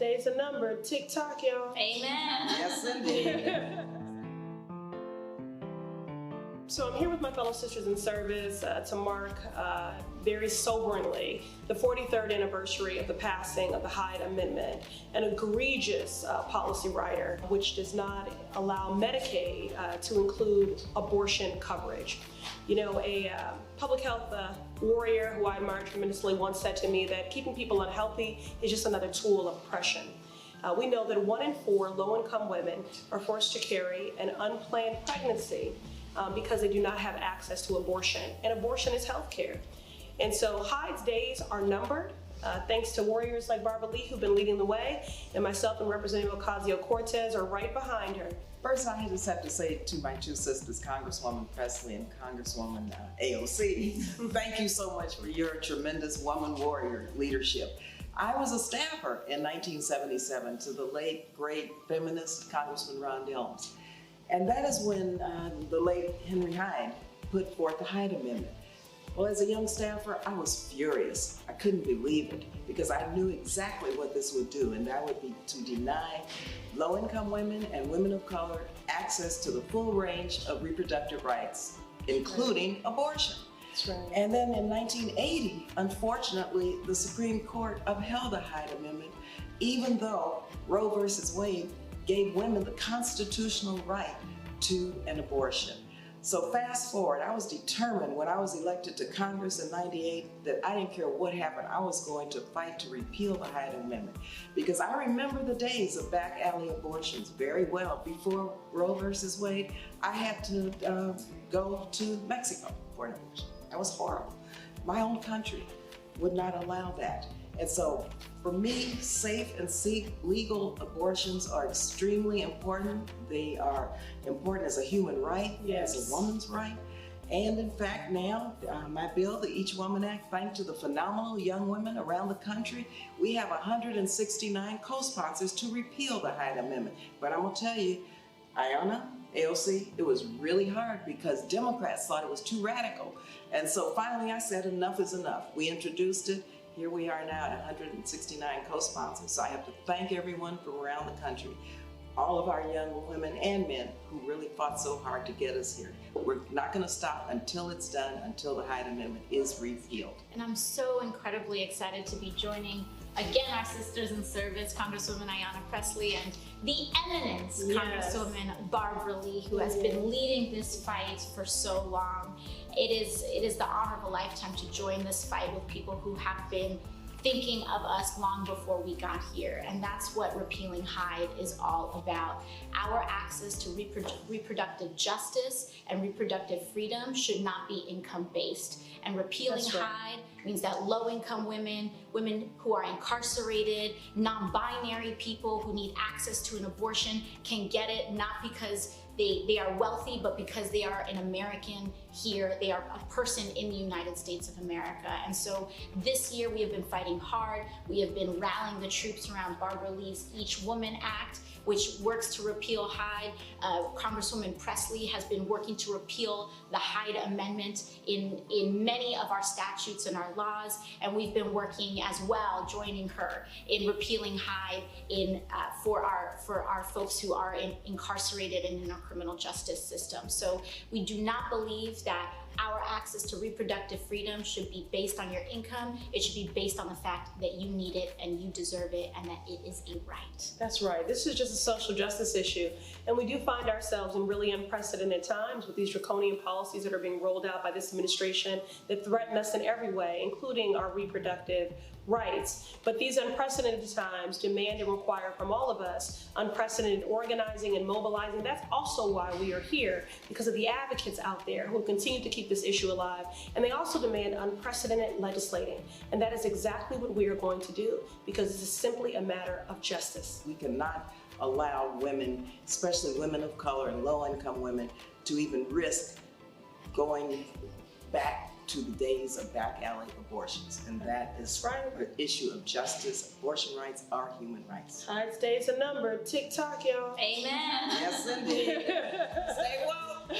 days are numbered. Tick-tock, y'all. Amen. Yes, indeed. So I'm here with my fellow sisters in service to mark very soberingly the 43rd anniversary of the passing of the Hyde Amendment, an egregious policy writer which does not allow Medicaid to include abortion coverage. You know, a public health warrior who I admire tremendously once said to me that keeping people unhealthy is just another tool of oppression. We know that 1 in 4 low-income women are forced to carry an unplanned pregnancy because they do not have access to abortion, and abortion is health care. And so Hyde's days are numbered, thanks to warriors like Barbara Lee who've been leading the way, and myself and Representative Ocasio-Cortez are right behind her. First, I just have to say to my two sisters, Congresswoman Pressley and Congresswoman AOC, thank you so much for your tremendous woman warrior leadership. I was a staffer in 1977 to the late, great feminist Congressman Ron Dellums. And that is when the late Henry Hyde put forth the Hyde Amendment. Well, as a young staffer, I was furious. I couldn't believe it because I knew exactly what this would do, and that would be to deny low-income women and women of color access to the full range of reproductive rights, including abortion. That's right. And then in 1980, unfortunately, the Supreme Court upheld the Hyde Amendment, even though Roe versus Wade gave women the constitutional right to an abortion. So fast forward, I was determined when I was elected to Congress in '98 that I didn't care what happened, I was going to fight to repeal the Hyde Amendment. Because I remember the days of back alley abortions very well. Before Roe versus Wade, I had to go to Mexico for an abortion. That was horrible. My own country would not allow that. And so for me, safe and legal abortions are extremely important. They are important as a human right, yes, as a woman's right. And in fact, now, my bill, the Each Woman Act, thanks to the phenomenal young women around the country, we have 169 co-sponsors to repeal the Hyde Amendment. But I'm gonna tell you, Ayanna, AOC, it was really hard because Democrats thought it was too radical. And so finally I said enough is enough. We introduced it. Here we are now at 169 co-sponsors. So I have to thank everyone from around the country, all of our young women and men who really fought so hard to get us here. We're not going to stop until it's done, until the Hyde Amendment is repealed. And I'm so incredibly excited to be joining again our sisters in service, Congresswoman Ayanna Pressley and the eminent Congresswoman Barbara Lee, who has been leading this fight for so long. It is the honor of a lifetime to join this fight with people who have been thinking of us long before we got here. And that's what repealing Hyde is all about. Our access to reproductive justice and reproductive freedom should not be income-based. And repealing Hyde means that low-income women, women who are incarcerated, non-binary people who need access to an abortion can get it, not because they are wealthy, but because they are an American here. They are a person in the United States of America. And so this year we have been fighting hard. We have been rallying the troops around Barbara Lee's Each Woman Act, which works to repeal Hyde. Congresswoman Pressley has been working to repeal the Hyde Amendment in many of our statutes and our laws, and we've been working as well, joining her in repealing Hyde for our folks who are incarcerated and in our criminal justice system. So we do not believe that our access to reproductive freedom should be based on your income. It should be based on the fact that you need it and you deserve it and that it is a right. That's right. This is just a social justice issue. And we do find ourselves in really unprecedented times with these draconian policies that are being rolled out by this administration that threaten us in every way, including our reproductive rights. But these unprecedented times demand and require from all of us unprecedented organizing and mobilizing. That's also why we are here, because of the advocates out there who continue to keep this issue alive. And they also demand unprecedented legislating. And that is exactly what we are going to do, because this is simply a matter of justice. We cannot allow women, especially women of color and low-income women, to even risk going back to the days of back alley abortions. And that is an issue of justice. Abortion rights are human rights. Hyde's days are numbered. Tick-tock, y'all. Amen. Yes, indeed. Stay woke.